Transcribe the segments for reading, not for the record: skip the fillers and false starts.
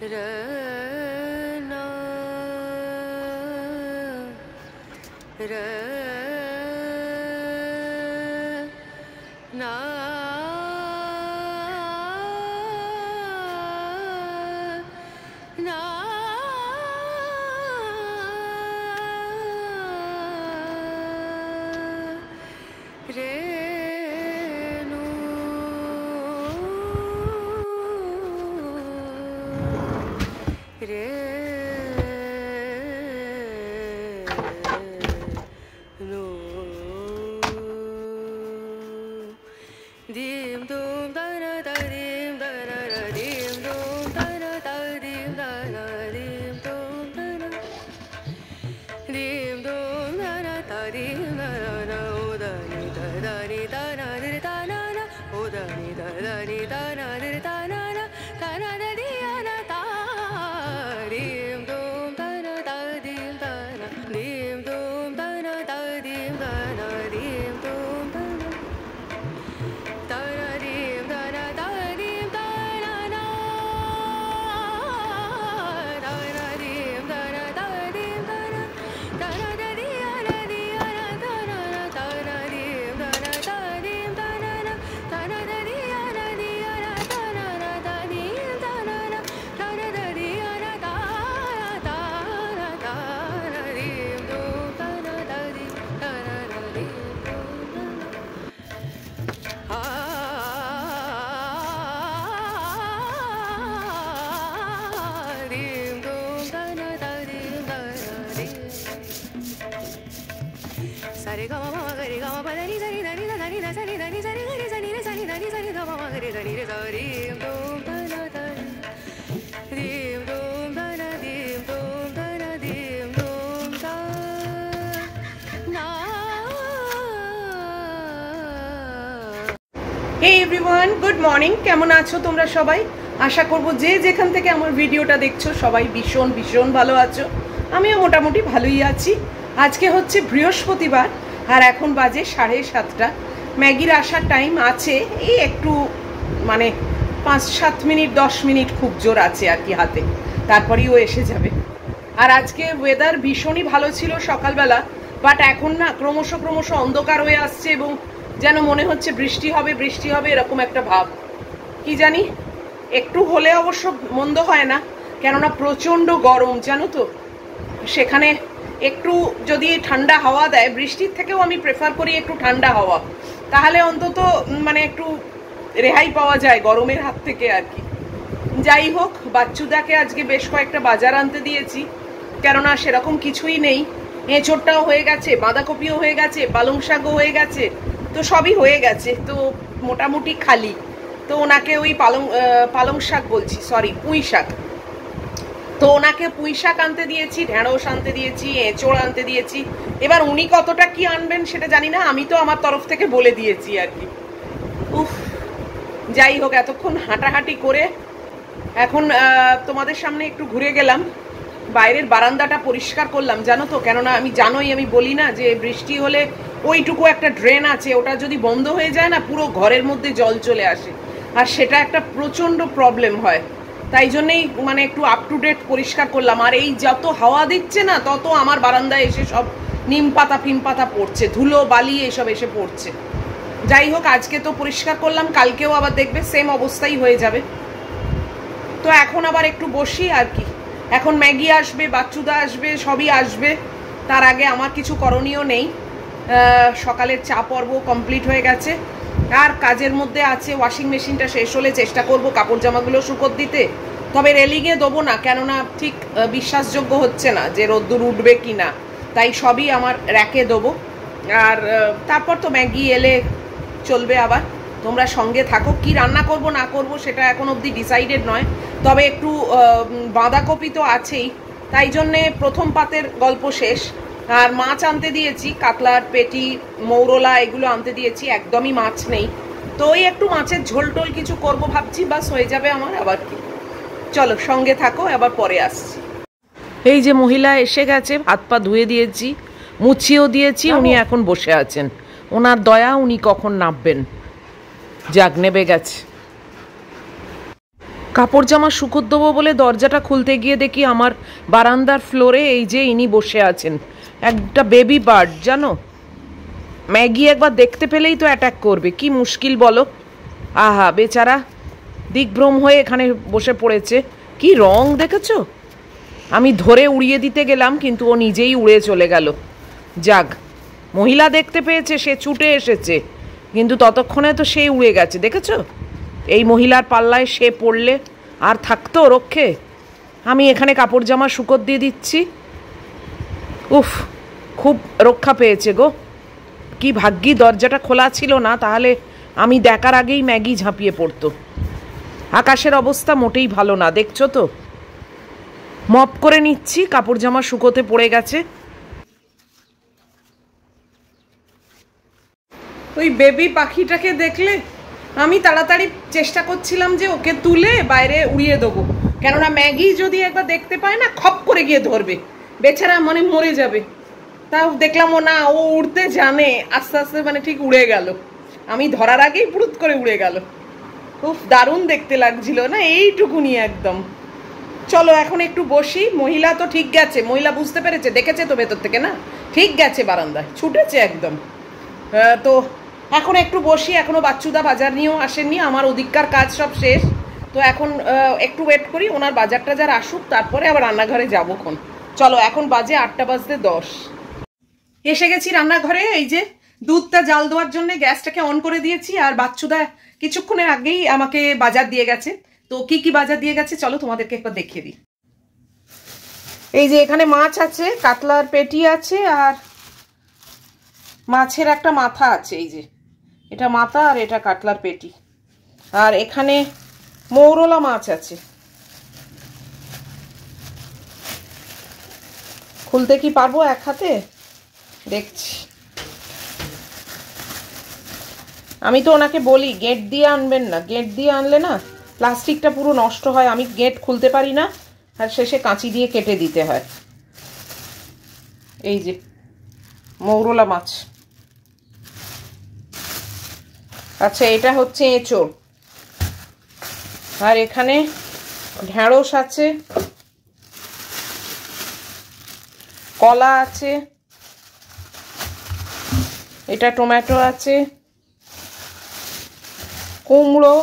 Hey everyone, good morning. কেমন আছো তোমরা সবাই? আশা করব যে যেখান থেকে আমার ভিডিওটা দেখছো সবাই ভীষণ ভীষণ ভালো আছো। আমিও মোটামুটি ভালোই আছি। আজকে হচ্ছে বৃহস্পতিবার আর এখন বাজে 7:30। ম্যাগির আসার টাইম আছে, এই একটু মানে 5-7 মিনিট 10 মিনিট খুব জোর আছে আর কি হাতে, তারপরেই ও এসে যাবে। আর আজকে ওয়েদার ভীষণই ভালো ছিল সকালবেলা, বাট এখন না ক্রমশ অন্ধকার হয়ে আসছে এবং যেন মনে হচ্ছে বৃষ্টি হবে এরকম একটা ভাব। কি জানি, একটু হলে অবশ্য মন্দ হয় না, কেননা প্রচণ্ড গরম জানো তো। সেখানে একটু যদি ঠান্ডা হাওয়া দেয়, বৃষ্টির থেকেও আমি প্রেফার করি একটু ঠান্ডা হাওয়া, তাহলে অন্তত মানে একটু রেহাই পাওয়া যায় গরমের হাত থেকে আর কি। যাই হোক, বাচ্চুদাকে আজকে বেশ কয়েকটা বাজার আনতে দিয়েছি, কেননা সেরকম কিছুই নেই। এঁচোড়টাও হয়ে গেছে, বাঁধাকপিও হয়ে গেছে, পালং শাকও হয়ে গেছে, তো সবই হয়ে গেছে, তো মোটামুটি খালি। তো ওনাকে ওই পালং শাক বলছি, সরি পুঁই শাক, তো ওনাকে পুঁই শাক আনতে দিয়েছি, ঢেঁড়স আনতে দিয়েছি, এঁচোড় আনতে দিয়েছি। এবার উনি কতটা কি আনবেন সেটা জানি না, আমি তো আমার তরফ থেকে বলে দিয়েছি আর কি। উফ, যাই হোক, এতক্ষণ হাঁটাহাঁটি করে এখন তোমাদের সামনে একটু ঘুরে গেলাম, বাইরের বারান্দাটা পরিষ্কার করলাম জানো তো। কেননা আমি বলি না যে বৃষ্টি হলে ওইটুকু একটা ড্রেন আছে, ওটা যদি বন্ধ হয়ে যায় না পুরো ঘরের মধ্যে জল চলে আসে, আর সেটা একটা প্রচণ্ড প্রবলেম হয়। তাই জন্যেই মানে একটু আপ টু ডেট পরিষ্কার করলাম। আর এই যত হাওয়া দিচ্ছে না, তত আমার বারান্দায় এসে সব নিম পাতা ফিম পাতা পড়ছে, ধুলো বালি এসব এসে পড়ছে। যাই হোক, আজকে তো পরিষ্কার করলাম, কালকেও আবার দেখবে সেম অবস্থাই হয়ে যাবে। তো এখন আবার একটু বসি আর কি। এখন ম্যাগি আসবে, বাচ্চুদা আসবে, সবই আসবে, তার আগে আমার কিছু করণীয় নেই। সকালের চা পর্ব কমপ্লিট হয়ে গেছে, আর কাজের মধ্যে আছে ওয়াশিং মেশিনটা শেষ হলে চেষ্টা করব কাপড় জামাগুলো শুকোতে দিতে। তবে রেলিংয়ে দেবো না, কেননা ঠিক বিশ্বাসযোগ্য হচ্ছে না যে রোদ্দুর উঠবে কি না, তাই সবই আমার র্যাকে দেবো। আর তারপর তো ম্যাগি এলে চলবে আবার। তোমরা সঙ্গে থাকো। কি রান্না করব না করব সেটা এখন অবধি ডিসাইডেড নয়, তবে একটু বাঁধাকপি তো আছেই, তাই জন্যে প্রথম পাতের গল্প শেষ। আর মাছ আনতে দিয়েছি, কাতলার পেটি, মৌরলা এগুলো আনতে দিয়েছি, একদমই মাছ নেই। তো ওই একটু মাছের ঝোল টোল কিছু করব ভাবছি, বাস হয়ে যাবে আমার। আবার কি, চলো সঙ্গে থাকো, আবার পরে আসছি। এই যে মহিলা এসে গেছে, হাত পা ধুয়ে দিয়েছি, মুছিয়েও দিয়েছি, উনি এখন বসে আছেন। ওনার দয়া, উনি কখন নামবেন। যাক, নেবে গেছে। কাপড় জামা শুকোতে দেবো বলে দরজাটা খুলতে গিয়ে দেখি আমার বারান্দার ফ্লোরে এই যে ইনি বসে আছেন, একটা বেবি বার্ড। জানো, ম্যাগি একবার দেখতে পেলেই তো অ্যাটাক করবে, কি মুশকিল বলো। আহা বেচারা দিগ্ভ্রম হয়ে এখানে বসে পড়েছে। কি রং দেখেছো? আমি ধরে উড়িয়ে দিতে গেলাম কিন্তু ও নিজেই উড়ে চলে গেল। যাক, মহিলা দেখতে পেয়েছে, সে ছুটে এসেছে, কিন্তু ততক্ষণে তো সে উড়ে গেছে। দেখেছো, এই মহিলার পাল্লায় সে পড়লে আর থাকতো রক্ষে? আমি এখানে কাপড় জামা শুকোতে দিয়ে দিচ্ছি। উফ, খুব রক্ষা পেয়েছে গো। কি ভাগ্যি দরজাটা খোলা ছিল না, তাহলে আমি দেখার আগেই ম্যাগি ঝাঁপিয়ে পড়তো। আকাশের অবস্থা মোটেই ভালো না, দেখছো তো। মপ করে নিচ্ছি, কাপড় জামা শুকোতে পড়ে গেছে। ওই বেবি পাখিটাকে দেখলে আমি তাড়াতাড়ি চেষ্টা করছিলাম যে ওকে তুলে বাইরে উড়িয়ে দেবো, কেননা ম্যাগি যদি একবার দেখতে পায় না, খপ করে গিয়ে ধরবে, বেচারা মানে মরে যাবে। তাও দেখলাম ও না, ও উড়তে জানে, আস্তে আস্তে মানে ঠিক উড়ে গেল। আমি ধরার আগেই পুরুত করে উড়ে গেল। খুব দারুণ দেখতে লাগছিল না, এইটুকুনি একদম। চলো এখন একটু বসি। মহিলা তো ঠিক গেছে, মহিলা বুঝতে পেরেছে, দেখেছে তো ভেতর থেকে না, ঠিক গেছে, বারান্দায় ছুটেছে একদম। তো এখন একটু বসি, এখনো বাচ্চুদা বাজার নিয়েও আসেননি, আমার ওদিককার কাজ সব শেষ। তো এখন একটু ওয়েট করি, ওনার বাজার টাজার আসুক, তারপরে আবার রান্নাঘরে যাবো। চলো, এখন বাজে 8:10 এসে গেছি রান্নাঘরে। এই যে দুধটা জাল দেওয়ার জন্য গ্যাসটাকে অন করে দিয়েছি, আর বাচ্চুদা কিছুক্ষণের আগেই আমাকে বাজার দিয়ে গেছে। তো কি কি বাজার দিয়ে গেছে চলো তোমাদেরকে একবার দেখিয়ে দিই। এই যে এখানে মাছ আছে, কাতলার পেটি আছে, আর মাছের একটা মাথা আছে। এই যে এটা মাথা, আর এটা কাতলার পেটি। আর এখানে মৌরলা মাছ আছে। খুলতে কি পারবো এক হাতে? দেখছি। আমি তো ওনাকে বলি গেট দিয়ে আনবেন না, গেট দিয়ে আনলে না প্লাস্টিকটা পুরো নষ্ট হয়, আমি গেট খুলতে পারি না, আর শেষে কাঁচি দিয়ে কেটে দিতে হয়। এই যে মৌরলা মাছ। আচ্ছা, এটা হচ্ছে এঁচোড়। আর এখানে ঢেঁড়স আছে, কলা আছে, এটা টমেটো আছে, কুমড়ো,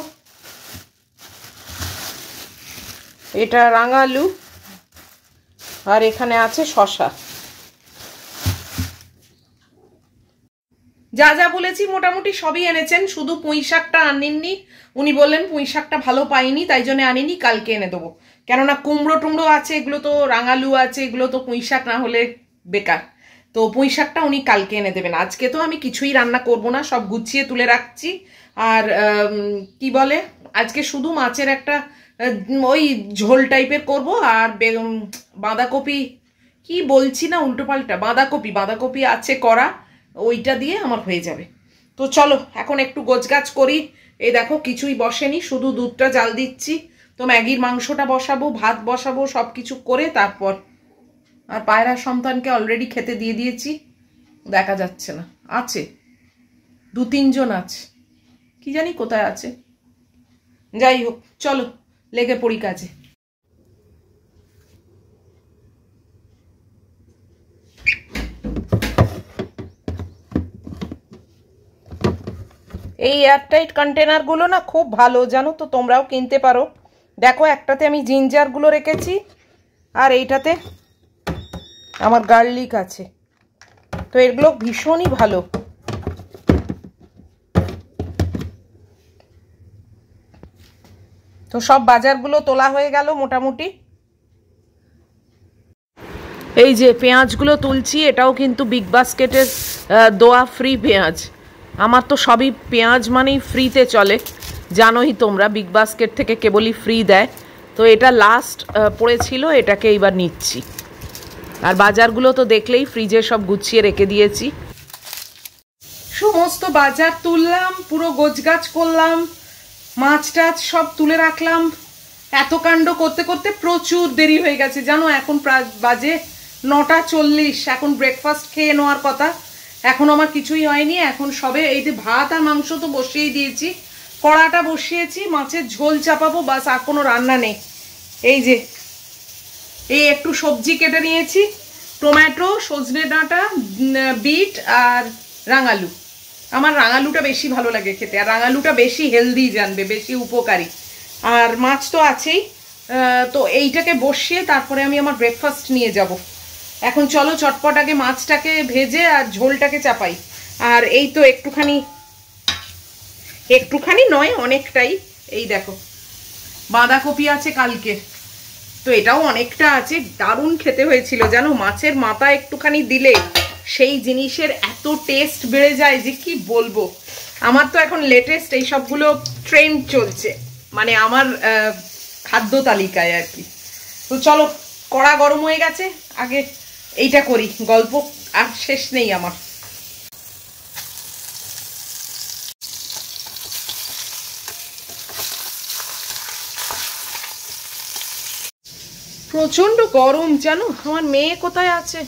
এটা রাঙালু, আর এখানে আছে শসা। যা যা বলেছি মোটামুটি সবই এনেছেন, শুধু পুঁই শাকটা আনেননি। উনি বললেন পুঁই শাকটা ভালো পাইনি, তাই জন্য আনিনি, কালকে এনে দেবো। কেননা কুমড়ো টুমড়ো আছে, এগুলো তো রাঙালু আছে, এগুলো তো পুঁই শাক না হলে বেকার। তো পুঁই শাকটা উনি কালকে এনে দেবেন। আজকে তো আমি কিছুই রান্না করব না, সব গুছিয়ে তুলে রাখছি। আর কি বলে, আজকে শুধু মাছের একটা ওই ঝোল টাইপের করব। আর বাঁধাকপি, কি বলছি না উল্টো পাল্টা, বাঁধাকপি আছে করা, ওইটা দিয়ে আমার হয়ে যাবে। তো চলো এখন একটু গোছগাছ করি। এই দেখো কিছুই বসেনি, শুধু দুধটা জাল দিচ্ছি। তো ম্যাগির মাংসটা বসাবো, ভাত বসাবো, সব কিছু করে তারপর। আর পায়রা সন্তানকে অলরেডি খেতে দিয়ে দিয়েছি, দেখা যাচ্ছে না, আছে 2-3 জন আছে, কি জানি কোথায় আছে। যাই হোক, চলো লেগে পড়ি কাজে। এই এয়ারটাইট কন্টেনারগুলো না খুব ভালো, জানো তো, তোমরাও কিনতে পারো। দেখো, একটাতে আমি জিঞ্জারগুলো রেখেছি, আর এইটাতে আমার গার্লিক আছে। তো এগুলো ভীষণই ভালো। তো সব বাজারগুলো তোলা হয়ে গেল মোটামুটি। এই যে পেঁয়াজগুলো তুলছি, এটাও কিন্তু বিগ বাস্কেটের দোয়া ফ্রি পেঁয়াজ। আমার তো সবই পেঁয়াজ মানেই ফ্রিতে চলে, জানোই তোমরা, বিগ বাস্কেট থেকে কেবলই ফ্রি দেয়। তো এটা লাস্ট পড়েছিল, এটাকে এইবার নিচ্ছি। আর বাজারগুলো তো দেখলেই, ফ্রিজে সব গুছিয়ে রেখে দিয়েছি। সমস্ত বাজার তুললাম, পুরো গোছগাছ করলাম, মাছ টাছ সব তুলে রাখলাম। এত কাণ্ড করতে করতে প্রচুর দেরি হয়ে গেছে জানো। এখন বাজে 9:40। এখন ব্রেকফাস্ট খেয়ে নেওয়ার কথা, এখন আমার কিছুই হয়নি। এখন সবে এই যে ভাত আর মাংস তো বসিয়েই দিয়েছি, কড়াটা বসিয়েছি, মাছের ঝোল চাপাবো, বাস আর কোনো রান্না নেই। এই যে এই একটু সবজি কেটে নিয়েছি, টমেটো, সজনে ডাঁটা, বিট আর রাঙালু। আমার রাঙালুটা বেশি ভালো লাগে খেতে, আর রাঙালুটা বেশি হেলদি জানবে, বেশি উপকারী। আর মাছ তো আছেই। তো এইটাকে বসিয়ে তারপরে আমি আমার ব্রেকফাস্ট নিয়ে যাব। এখন চলো চটপট আগে মাছটাকে ভেজে আর ঝোলটাকে চাপাই। আর এই তো একটুখানি নয়, অনেকটাই। এই দেখো বাঁধাকপি আছে কালকে, তো এটাও অনেকটা আছে। দারুণ খেতে হয়েছিল জানো, মাছের মাথা একটুখানি দিলে সেই জিনিসের এত টেস্ট বেড়ে যায় যে কি বলবো। আমার তো এখন লেটেস্ট এই সবগুলো ট্রেন্ড চলছে, মানে আমার খাদ্য তালিকায় আর কি। তো চলো, কড়া গরম হয়ে গেছে, আগে এইটা করি, গল্প আর শেষ নেই আমার। প্রচন্ড গরম জানো। আমার মেয়ে কোথায় আছে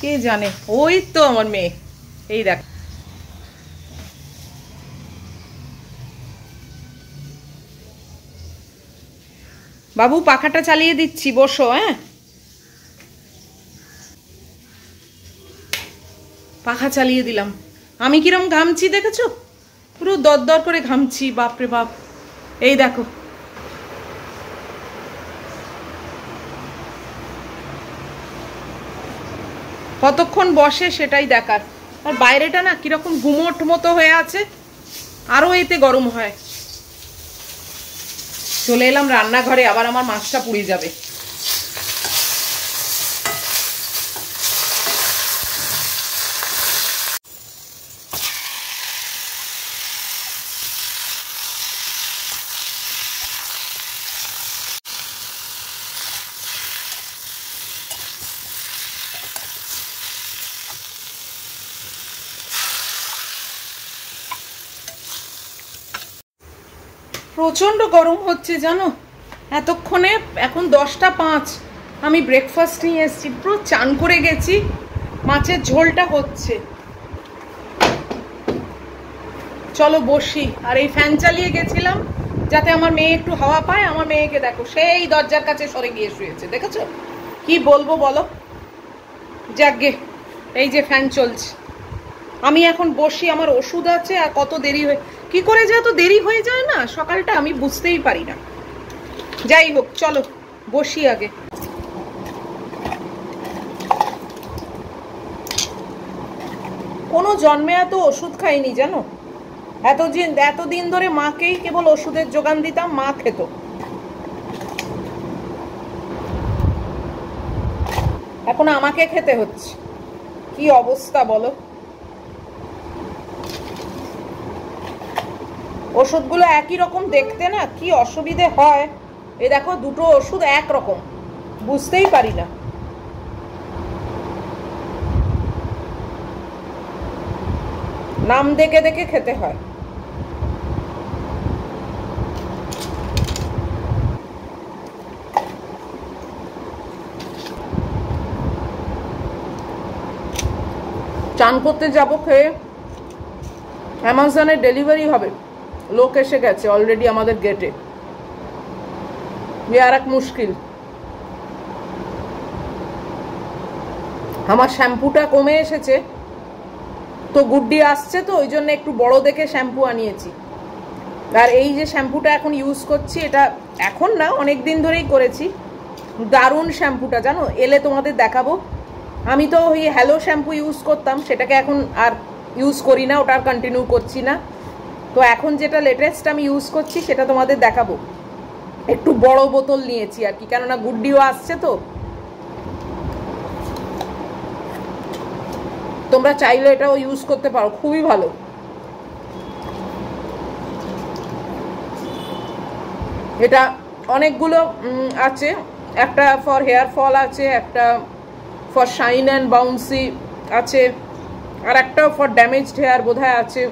কে জানে, ওই তো আমার মেয়ে, এই দেখ। বাবু পাখাটা চালিয়ে দিচ্ছি, বসো। হ্যাঁ, পাখা চালিয়ে দিলাম। আমি কিরম ঘামছি দেখেছো, পুরো দরদর করে ঘামছি, বাপরে বাপ। এই দেখো, কতক্ষণ বসে সেটাই দেখার। আর বাইরেটা না কিরকম গুমোট মতো হয়ে আছে, আরো এতে গরম হয়। চলে এলাম রান্নাঘরে, আবার আমার মাছটা পুড়ে যাবে। প্রচন্ড গরম হচ্ছে জানো। এতক্ষণে এখন 10টা 5, আমি ব্রেকফাস্ট নিয়ে এসেছি, পুরো চান করে গেছি। মাছের ঝোলটা হচ্ছে, চলো বসি। আর এই ফ্যান চালিয়ে গেছিলাম যাতে আমার মেয়ে একটু হাওয়া পায়। আমার মেয়েকে দেখো, সেই দরজার কাছে সরে গিয়ে শুয়েছে, দেখেছো? কি বলবো বলো। যাকগে, এই যে ফ্যান চলছে। আমি এখন বসি, আমার ওষুধ আছে। আর কত দেরি হয়ে, কি করে যে এত দেরি হয়ে যায় না সকালটা, আমি বুঝতেই পারি না। যাই হোক, চলো বসি আগে। কোনো জন্মে এত ওষুধ খাইনি জানো। এতদিন ধরে মাকেই কেবল ওষুধের যোগান দিতাম, মা খেত। এখন আমাকে খেতে হচ্ছে, কি অবস্থা বলো। ওষুধগুলো একই রকম দেখতে না, কি অসুবিধে হয়। এই দেখো, দুটো ওষুধ একরকম, বুঝতেই পারি না। নাম দেখে দেখে খেতে হয়। চান করতে যাব, খেয়ে অ্যামাজনে ডেলিভারি হবে, লোক এসে গেছে অলরেডি আমাদের গেটে। আর এক মুশকিল, আমার শ্যাম্পুটা কমে এসেছে, তো গুড্ডি আসছে, তো ওই জন্য একটু বড় দেখে শ্যাম্পু আনিয়েছি। আর এই যে শ্যাম্পুটা এখন ইউজ করছি, এটা এখন না, অনেক দিন ধরেই করেছি। দারুণ শ্যাম্পুটা জানো, এলে তোমাদের দেখাবো। আমি তো ওই হ্যালো শ্যাম্পু ইউজ করতাম, সেটাকে এখন আর ইউজ করি না, ওটা আর কন্টিনিউ করছি না। তো এখন যেটা লেটেস্ট আমি ইউজ করছি সেটা তোমাদের দেখাবো। একটু বড় বোতল নিয়েছি আর কি, কেননা গুড্ডিও আসছে। তো তোমরা চাইলে এটাও ইউজ করতে পারো, খুবই ভালো। এটা অনেকগুলো আছে, একটা ফর হেয়ার ফল আছে, একটা ফর শাইন অ্যান্ড বাউন্সি আছে, আর একটা ফর ড্যামেজড হেয়ার বোধহয় আছে।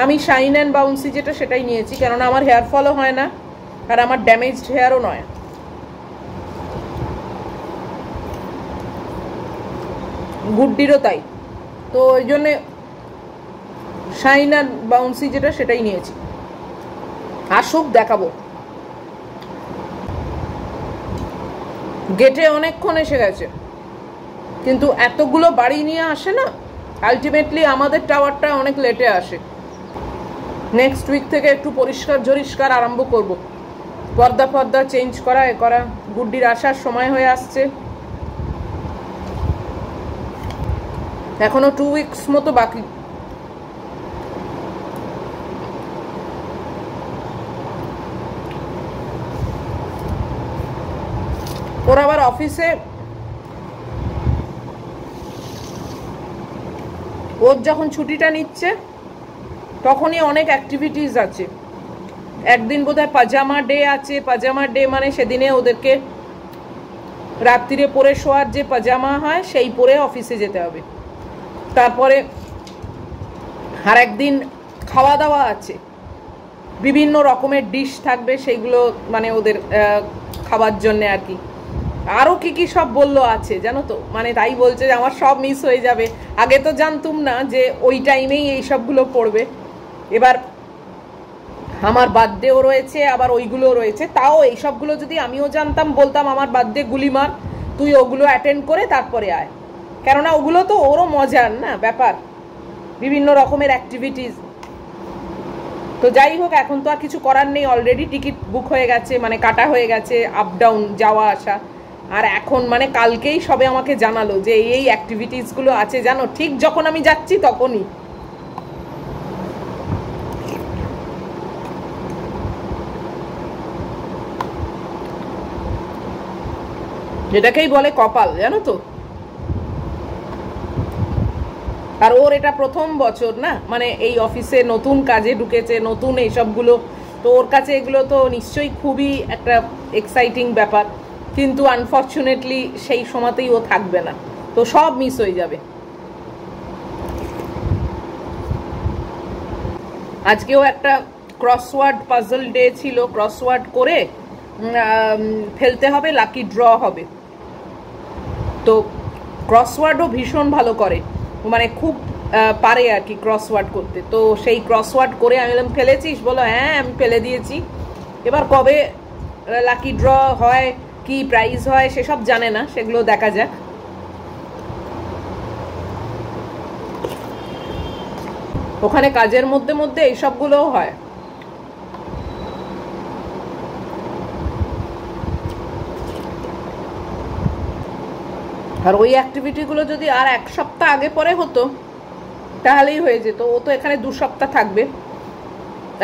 আমি শাইন অ্যান্ড বাউন্সি যেটা, সেটাই নিয়েছি, কেননা আমার হেয়ার ফলও হয় না আর আমার ড্যামেজড হেয়ারও নয়। গুড্ডিরও তাই। তো ওই জন্যে শাইন অ্যান্ড বাউন্সি যেটা, সেটাই নিয়েছি। আসুক, দেখাবো। গেটে অনেকক্ষণ এসে গেছে, কিন্তু এতগুলো বাড়ি নিয়ে আসে না, আলটিমেটলি আমাদের টাওয়ারটা অনেক লেটে আসে। নেক্সট উইক থেকে একটু পরিষ্কার আরম্ভ করব। পর্দা চেঞ্জ করা, এ করা। গুড্ডির আসার সময় হয়ে আসছে, এখনো 2 উইকস মতো বাকি। ওর আবার অফিসে ওর যখন ছুটিটা নিচ্ছে তখনই অনেক অ্যাক্টিভিটিস আছে। একদিন বোধহয় পাজামা ডে আছে। পাজামা ডে মানে সেদিনে ওদেরকে রাত্রিরে পরে শোয়ার যে পাজামা হয় সেই পরে অফিসে যেতে হবে। তারপরে আর একদিন খাওয়া দাওয়া আছে, বিভিন্ন রকমের ডিশ থাকবে, সেইগুলো মানে ওদের খাবার জন্যে আর কি। আরও কি সব বললো আছে জানো তো, মানে তাই বলছে যে আমার সব মিস হয়ে যাবে। আগে তো জানতুম না যে ওই টাইমেই এই সবগুলো পড়বে। এবার আমার বার্থডেও রয়েছে, আবার ওইগুলো রয়েছে। তাও এই সবগুলো যদি আমিও জানতাম, বলতাম আমার বার্থডে গুলিমার, তুই ওগুলো অ্যাটেন্ড করে তারপরে আয়। কেননা ওগুলো তো ওরও মজার না ব্যাপার, বিভিন্ন রকমের অ্যাক্টিভিটিস। তো যাই হোক, এখন তো আর কিছু করার নেই, অলরেডি টিকিট বুক হয়ে গেছে, মানে কাটা হয়ে গেছে, আপ ডাউন যাওয়া আসা। আর এখন মানে কালকেই সবে আমাকে জানালো যে এই অ্যাক্টিভিটিসগুলো আছে জানো, ঠিক যখন আমি যাচ্ছি তখনই। যেটাকেই বলে কপাল, জানো তো। আর ওর এটা প্রথম বছর না, মানে এই অফিসে নতুন কাজে ঢুকেছে, নতুন এইসবগুলো। তো ওর কাছে এগুলো তো নিশ্চয়ই খুবই একটা এক্সাইটিং ব্যাপার, কিন্তু আনফর্চুনেটলি সেই সময়তেই ও থাকবে না, তো সব মিস হয়ে যাবে। আজকেও একটা ক্রসওয়ার্ড পাজল ডে ছিল, ক্রসওয়ার্ড করে ফেলতে হবে, লাকি ড্র হবে। তো ক্রসওয়ার্ডও ভীষণ ভালো করে, মানে খুব পারে আর কি ক্রসওয়ার্ড করতে। তো সেই ক্রসওয়ার্ড করে আমি বললাম ফেলেছিস? বলো হ্যাঁ আমি ফেলে দিয়েছি। এবার কবে লাকি ড্র হয়, কি প্রাইজ হয় সেসব জানে না, সেগুলো দেখা যাক। ওখানে কাজের মধ্যে মধ্যে এইসবগুলোও হয়। আর ওই অ্যাক্টিভিটিগুলো যদি আর 1 সপ্তাহ আগে পরে হতো তাহলেই হয়ে যেত। ও তো এখানে 2 সপ্তাহ থাকবে,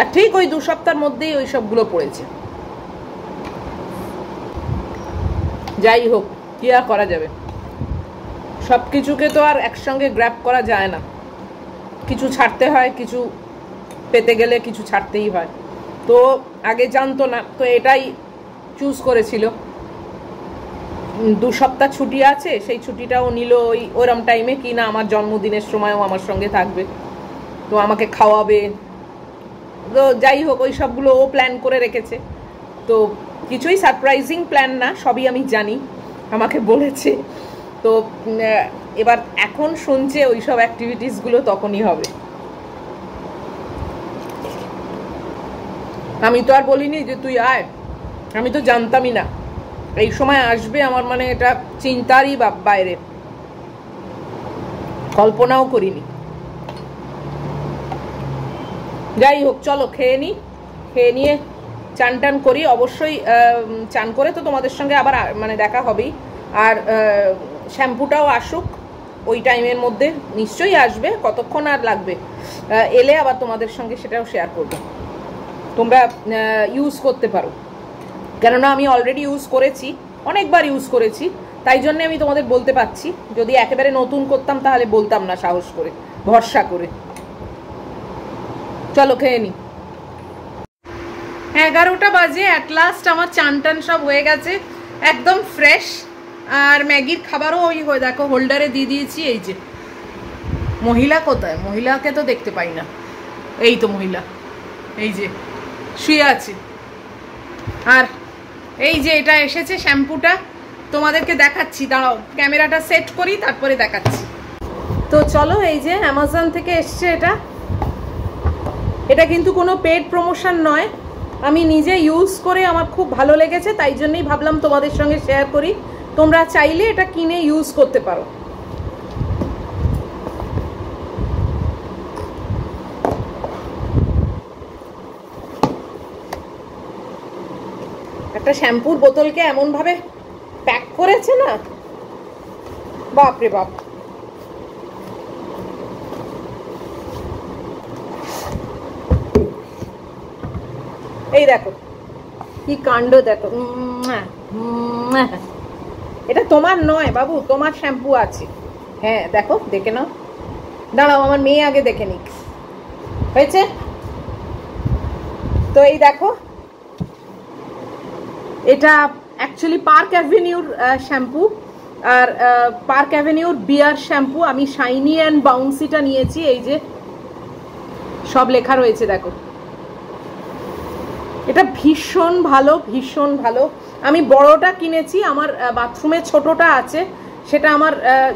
আর ঠিক ওই 2 সপ্তাহের মধ্যেই ওই সবগুলো পড়েছে। যাই হোক, কি আর করা যাবে, সব কিছুকে তো আর একসঙ্গে গ্র্যাব করা যায় না, কিছু ছাড়তে হয়, কিছু পেতে গেলে কিছু ছাড়তেই হয়। তো আগে জানতো না, তো এটাই চুজ করেছিল। 2 সপ্তাহ ছুটি আছে, সেই ছুটিটাও নিল ওরম টাইমে, কি না আমার জন্মদিনের সময়ও আমার সঙ্গে থাকবে, তো আমাকে খাওয়াবে। তো যাই হোক, ওই সবগুলো ও প্ল্যান করে রেখেছে। তো কিছুই সারপ্রাইজিং প্ল্যান না, সবই আমি জানি, আমাকে বলেছে। তো এবার এখন শুনছে ওই সব অ্যাক্টিভিটিসগুলো তখনই হবে। আমি তো আর বলিনি যে তুই আয়, আমি তো জানতামই না এই সময় আসবে, আমার মানে এটা চিন্তারই বাইরে, কল্পনাও করিনি। যাই হোক, চলো খেয়ে নিই, খেয়ে নিয়ে চান টান করি। অবশ্যই চান করে তো তোমাদের সঙ্গে আবার মানে দেখা হবেই। আর শ্যাম্পুটাও আসুক ওই টাইমের মধ্যে, নিশ্চয়ই আসবে, কতক্ষণ আর লাগবে, এলে আবার তোমাদের সঙ্গে সেটাও শেয়ার করবো, তোমরা ইউজ করতে পারো। কেননা আমি অলরেডি ইউজ করেছি, অনেকবার ইউজ করেছি, তাই জন্য আমি তোমাদের বলতে পারছি। যদি একেবারে নতুন করতাম তাহলে বলতাম না সাহস করে, ভরসা করে। চলো খেয়ে নি। 11টা বাজে, অ্যাট লাস্ট আমার চান টান সব হয়ে গেছে, একদম ফ্রেশ। আর ম্যাগির খাবারও ওই হয়ে দেখো হোল্ডারে দিয়ে দিয়েছি। এই যে মহিলা কোথায়, মহিলাকে তো দেখতে পাই না, এই তো মহিলা, এই যে শুয়ে আছে। আর এই যে এটা এসেছে শ্যাম্পুটা, তোমাদেরকে দেখাচ্ছি, দাঁড়াও ক্যামেরাটা সেট করি তারপরে দেখাচ্ছি। তো চলো, এই যে অ্যামাজন থেকে এসছে এটা। এটা কিন্তু কোনো পেড প্রমোশন নয়, আমি নিজে ইউজ করে আমার খুব ভালো লেগেছে, তাই জন্যই ভাবলাম তোমাদের সঙ্গে শেয়ার করি। তোমরা চাইলে এটা কিনে ইউজ করতে পারো। একটা শ্যাম্পুর বোতলকে এমনভাবে প্যাক করেছে না, বাপরে বাপ। এই দেখো কি কাণ্ড, দেখো। এটা তোমার নয় বাবু, তোমার শ্যাম্পু আছে। হ্যাঁ দেখো, দেখে নাও। দাঁড়াও, আমার মেয়ে আগে দেখে নিক। হয়েছে তো। এই দেখো, এটা অ্যাকচুয়ালি পার্ক অ্যাভিনিউর শ্যাম্পু, আর পার্ক অ্যাভিনিউর বিয়ার শ্যাম্পু। আমি শাইনি অ্যান্ড বাউন্সিটা নিয়েছি, এই যে সব লেখা রয়েছে দেখো। এটা ভীষণ ভালো, ভীষণ ভালো। আমি বড়টা কিনেছি, আমার বাথরুমে ছোটটা আছে, সেটা আমার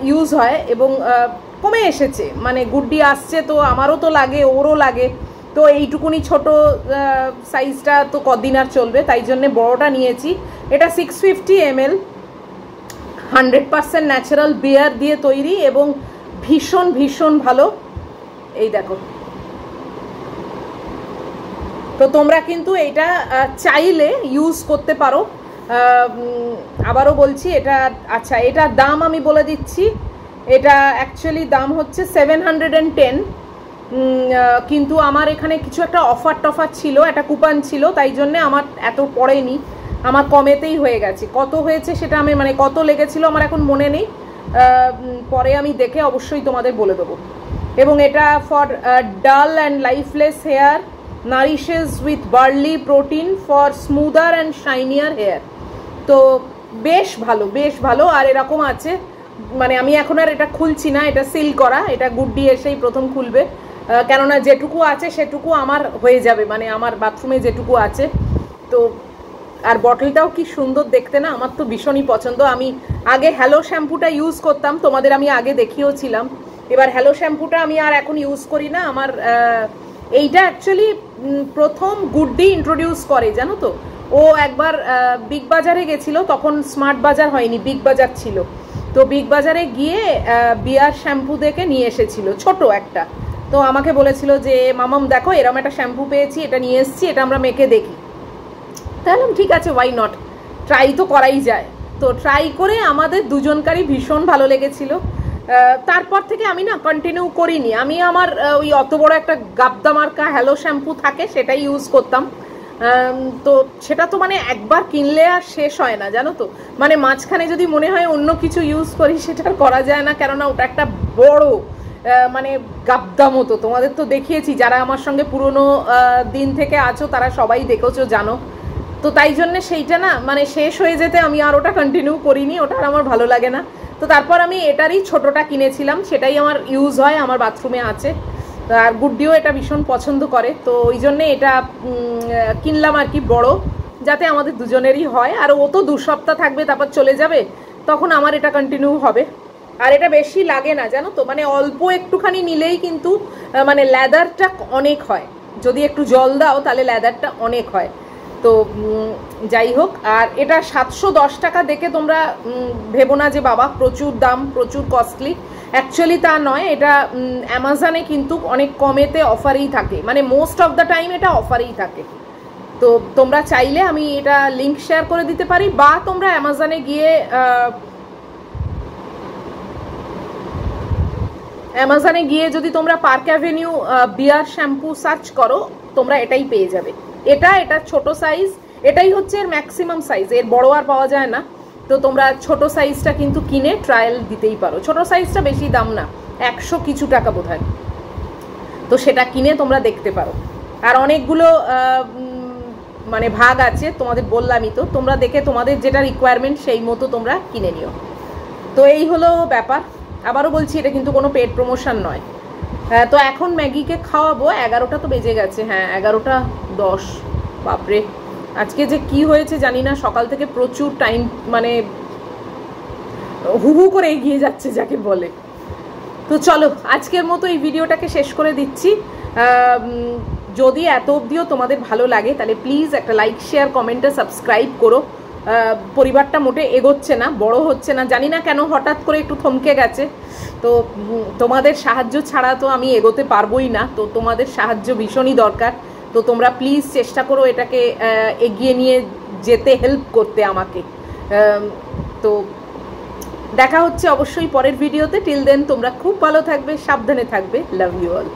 ইউজ হয় এবং কমে এসেছে। মানে গুড্ডি আসছে তো আমারও তো লাগে, ওরও লাগে, তো এইটুকুনি ছোট সাইজটা তো কদিন আর চলবে, তাই জন্যে বড়টা নিয়েছি। এটা 650 ml, 100% ন্যাচারাল বিয়ার দিয়ে তৈরি এবং ভীষণ ভীষণ ভালো। এই দেখো, তো তোমরা কিন্তু এটা চাইলে ইউজ করতে পারো। আবারও বলছি, এটা আচ্ছা, এটার দাম আমি বলে দিচ্ছি। এটা অ্যাকচুয়ালি দাম হচ্ছে 710, কিন্তু আমার এখানে কিছু একটা অফার টফার ছিল, একটা কুপন ছিল, তাই জন্যে আমার এত পড়েনি, আমার কমেতেই হয়ে গেছে। কত হয়েছে সেটা আমি মানে কত লেগেছিল আমার এখন মনে নেই, পরে আমি দেখে অবশ্যই তোমাদের বলে দেবো। এবং এটা for dull and lifeless hair, nourishes with barley protein for smoother and shinier hair। তো বেশ ভালো, বেশ ভালো। আর এরকম আছে, মানে আমি এখন আর এটা খুলছি না, এটা সিল করা, এটা গুড্ডি এসেই প্রথম খুলবে, কেননা যেটুকু আছে সেটুকু আমার হয়ে যাবে, মানে আমার বাথরুমে যেটুকু আছে। তো আর বটলটাও কি সুন্দর দেখতে না, আমার তো ভীষণই পছন্দ। আমি আগে হ্যালো শ্যাম্পুটা ইউজ করতাম, তোমাদের আমি আগে দেখিয়েওছিলাম। এবার হ্যালো শ্যাম্পুটা আমি আর এখন ইউজ করি না। আমার এইটা অ্যাকচুয়ালি প্রথম গুড্ডি ইন্ট্রোডিউস করে, জানো তো। ও একবার বিগ বাজারে গেছিলো, তখন স্মার্ট বাজার হয়নি, বিগ বাজার ছিল। তো বিগ বাজারে গিয়ে বিয়ার শ্যাম্পু দেখে নিয়ে এসেছিল, ছোট একটা। তো আমাকে বলেছিল যে মামাম দেখো এরম একটা শ্যাম্পু পেয়েছি, এটা নিয়ে এসেছি, এটা আমরা মেখে দেখি। তাহলে ঠিক আছে, ওয়াই নট, ট্রাই তো করাই যায়। তো ট্রাই করে আমাদের দুজনকারই ভীষণ ভালো লেগেছিল। তারপর থেকে আমি না কন্টিনিউ করিনি। আমি আমার ওই অত বড় একটা গাবদা মার্কা হ্যালো শ্যাম্পু থাকে, সেটাই ইউজ করতাম। তো সেটা তো মানে একবার কিনলে আর শেষ হয় না, জানো তো। মানে মাঝখানে যদি মনে হয় অন্য কিছু ইউজ করি, সেটা আর করা যায় না, কেননা ওটা একটা বড় মানে গাবদা মতো। তোমাদের তো দেখিয়েছি, যারা আমার সঙ্গে পুরনো দিন থেকে আছো তারা সবাই দেখেছো, জানো। তো তাই জন্যে সেইটা না মানে শেষ হয়ে যেতে আমি আর ওটা কন্টিনিউ করিনি, ওটা আর আমার ভালো লাগে না। তো তারপর আমি এটারই ছোটটা কিনেছিলাম, সেটাই আমার ইউজ হয়, আমার বাথরুমে আছে। আর গুড্ডিও এটা ভীষণ পছন্দ করে, তো ওই জন্যে এটা কিনলাম আর কি, বড়, যাতে আমাদের দুজনেরই হয়। আর ও তো 2 সপ্তাহ থাকবে, তারপর চলে যাবে, তখন আমার এটা কন্টিনিউ হবে। আর এটা বেশি লাগে না, জানো তো, মানে অল্প একটুখানি নিলেই কিন্তু মানে লেদারটা অনেক হয়। যদি একটু জল দাও তাহলে লেদারটা অনেক হয়। তো যাই হোক, আর এটা 710 টাকা দেখে তোমরা ভেবো না যে বাবা প্রচুর দাম, প্রচুর কস্টলি। অ্যাকচুয়ালি তা নয়, এটা অ্যামাজনে কিন্তু অনেক কমেতে অফারেই থাকে, মানে মোস্ট অফ দ্য টাইম এটা অফারেই থাকে। তো তোমরা চাইলে আমি এটা লিঙ্ক শেয়ার করে দিতে পারি, বা তোমরা অ্যামাজনে গিয়ে যদি তোমরা পার্ক অ্যাভিনিউ বিয়ার শ্যাম্পু সার্চ করো, তোমরা এটাই পেয়ে যাবে। এটা ছোট সাইজ, এটাই হচ্ছে এর ম্যাক্সিমাম সাইজ, এর বড় আর পাওয়া যায় না। তো তোমরা ছোট সাইজটা কিন্তু কিনে ট্রায়াল দিতেই পারো। ছোট সাইজটা বেশি দাম না, 100 কিছু টাকা বোধহয়। তো সেটা কিনে তোমরা দেখতে পারো। আর অনেকগুলো মানে ভাগ আছে, তোমাদের বললামই তো, তোমরা দেখে তোমাদের যেটা রিকোয়ারমেন্ট সেই মতো তোমরা কিনে নিও। তো এই হলো ব্যাপার। আবারও বলছি, এটা কিন্তু কোনো পেড প্রমোশন নয়। তো এখন ম্যাগিকে খাওয়াবো, 11টা তো বেজে গেছে, হ্যাঁ 11টা 10। বাপরে, আজকে যে কি হয়েছে জানি না, সকাল থেকে প্রচুর টাইম মানে হু হু করে এগিয়ে যাচ্ছে যাকে বলে। তো চলো আজকের মতো এই ভিডিওটাকে শেষ করে দিচ্ছি। যদি এত অবধিও তোমাদের ভালো লাগে তাহলে প্লিজ একটা লাইক শেয়ার কমেন্টে সাবস্ক্রাইব করো। পরিবারটা মোটে এগোচ্ছে না, বড় হচ্ছে না, জানি না কেন হঠাৎ করে একটু থমকে গেছে। তো তোমাদের সাহায্য ছাড়া তো আমি এগোতে পারবোই না, তো তোমাদের সাহায্য ভীষণই দরকার। তো তোমরা প্লিজ চেষ্টা করো এটাকে এগিয়ে নিয়ে যেতে, হেল্প করতে আমাকে। তো দেখা হচ্ছে অবশ্যই পরের ভিডিওতে। টিল দেন তোমরা খুব ভালো থাকবে, সাবধানে থাকবে। Love you all.